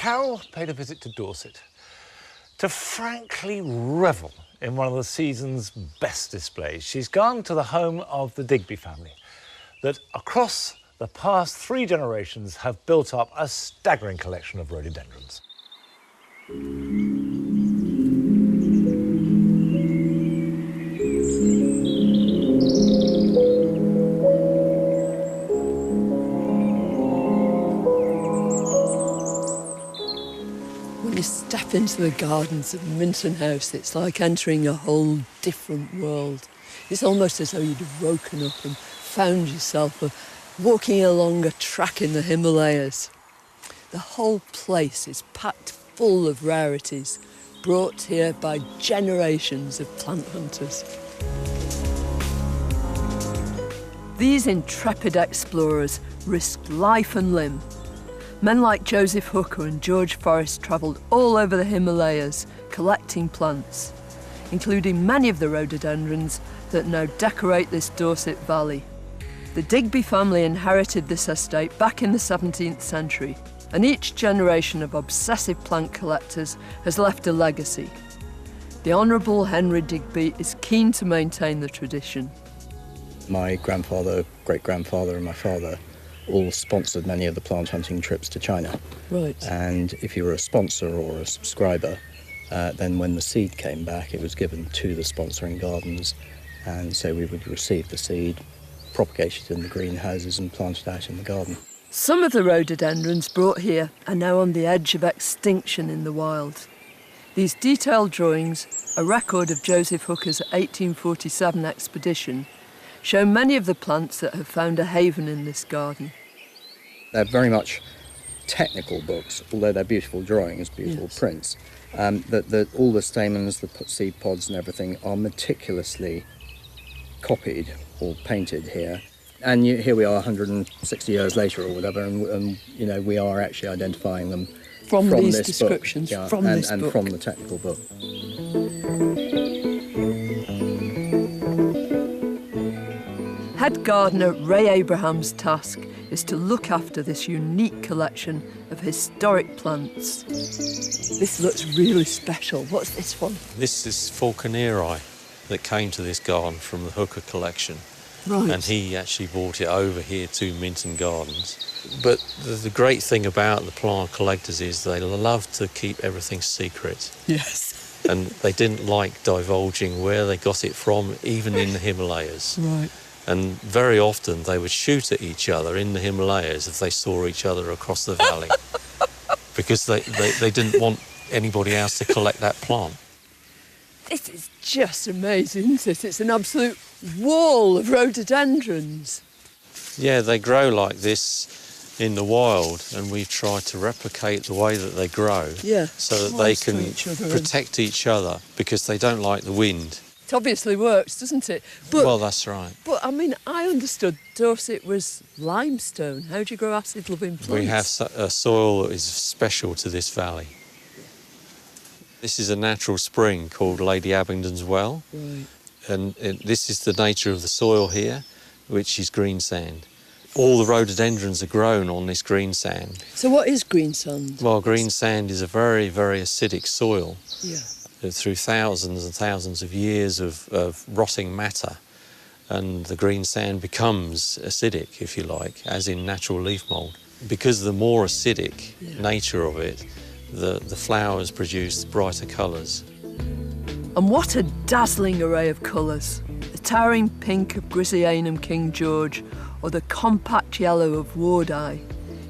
Carol paid a visit to Dorset to frankly revel in one of the season's best displays. She's gone to the home of the Digby family that across the past 3 generations have built up a staggering collection of rhododendrons. When you step into the gardens of Minterne House, it's like entering a whole different world. It's almost as though you'd have woken up and found yourself walking along a track in the Himalayas. The whole place is packed full of rarities brought here by generations of plant hunters. These intrepid explorers risked life and limb. Men like Joseph Hooker and George Forrest travelled all over the Himalayas collecting plants, including many of the rhododendrons that now decorate this Dorset valley. The Digby family inherited this estate back in the 17th century, and each generation of obsessive plant collectors has left a legacy. The Honourable Henry Digby is keen to maintain the tradition. My grandfather, great-grandfather and my father all sponsored many of the plant hunting trips to China. Right. And if you were a sponsor or a subscriber, then when the seed came back, it was given to the sponsoring gardens, and so we would receive the seed, propagate it in the greenhouses and plant it out in the garden. Some of the rhododendrons brought here are now on the edge of extinction in the wild. These detailed drawings, a record of Joseph Hooker's 1847 expedition, show many of the plants that have found a haven in this garden. They're very much technical books, although they're beautiful drawings, beautiful prints. All the stamens, the seed pods and everything are meticulously copied or painted here. And here we are 160 years later or whatever, and you know, we are actually identifying them from these this descriptions, book, from this book. And from the technical book. Head gardener Ray Abraham's task is to look after this unique collection of historic plants. This looks really special. What's this one? This is Falconeri that came to this garden from the Hooker collection. Right. And he actually brought it over here to Minton Gardens. But the great thing about the plant collectors is they love to keep everything secret. Yes. And they didn't like divulging where they got it from, even in the Himalayas. Right. And very often they would shoot at each other in the Himalayas if they saw each other across the valley, because they didn't want anybody else to collect that plant. This is just amazing, isn't it? It's an absolute wall of rhododendrons. Yeah, they grow like this in the wild, and we've tried to replicate the way that they grow, so that they can protect each other, because they don't like the wind. It obviously works, doesn't it? But, well, that's right. But, I mean, I understood Dorset was limestone. How do you grow acid-loving plants? We have a soil that is special to this valley. This is a natural spring called Lady Abingdon's Well. Right. And this is the nature of the soil here, which is green sand. All the rhododendrons are grown on this green sand. So what is green sand? Well, green sand is a very, very acidic soil. Yeah. Through thousands and thousands of years of rotting matter, and the green sand becomes acidic, if you like, as in natural leaf mould. Because of the more acidic nature of it, the flowers produce brighter colours. And what a dazzling array of colours. The towering pink of Griseanum King George, or the compact yellow of Wardeye,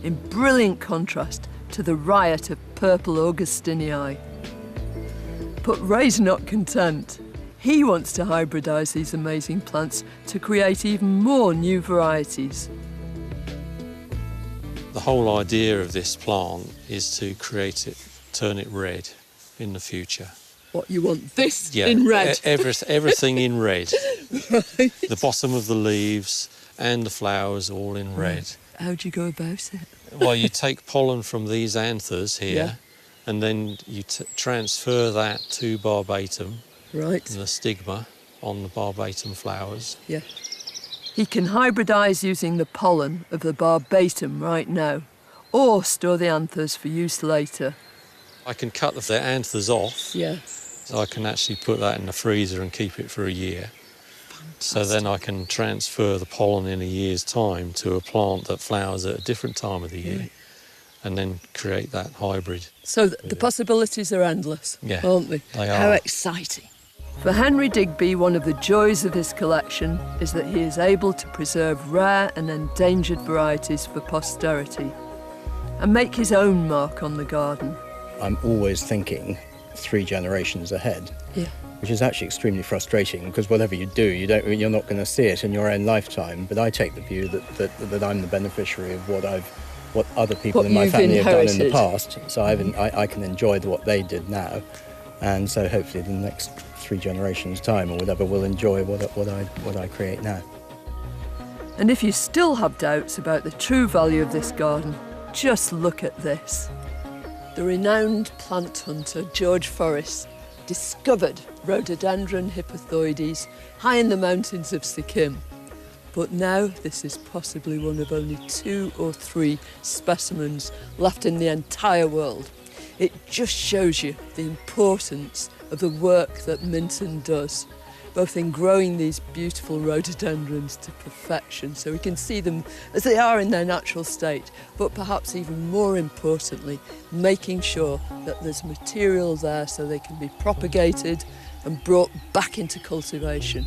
in brilliant contrast to the riot of purple Augustinii. But Ray's not content. He wants to hybridise these amazing plants to create even more new varieties. The whole idea of this plant is to create it, turn it red in the future. What, you want this in red? Everything in red. Right. The bottom of the leaves and the flowers all in red. How do you go about it? Well, you take pollen from these anthers here, and then you transfer that to barbatum, right, and the stigma on the barbatum flowers. Yeah. He can hybridise using the pollen of the barbatum right now, or store the anthers for use later. I can cut the anthers off. Yeah. So I can actually put that in the freezer and keep it for a year. So then I can transfer the pollen in a year's time to a plant that flowers at a different time of the year and then create that hybrid. So the possibilities are endless, aren't they? They are. How exciting. For Henry Digby, one of the joys of his collection is that he is able to preserve rare and endangered varieties for posterity and make his own mark on the garden. I'm always thinking 3 generations ahead, which is actually extremely frustrating because whatever you do, you're not going to see it in your own lifetime. But I take the view that I'm the beneficiary of what other people in my family have done in the past. So I can enjoy what they did now, and so hopefully the next 3 generations' time or whatever will enjoy what I create now. And if you still have doubts about the true value of this garden, just look at this. The renowned plant hunter George Forrest discovered Rhododendron hippothoides high in the mountains of Sikkim. But now this is possibly one of only 2 or 3 specimens left in the entire world. It just shows you the importance of the work that Minterne does, both in growing these beautiful rhododendrons to perfection so we can see them as they are in their natural state, but perhaps even more importantly, making sure that there's material there so they can be propagated and brought back into cultivation.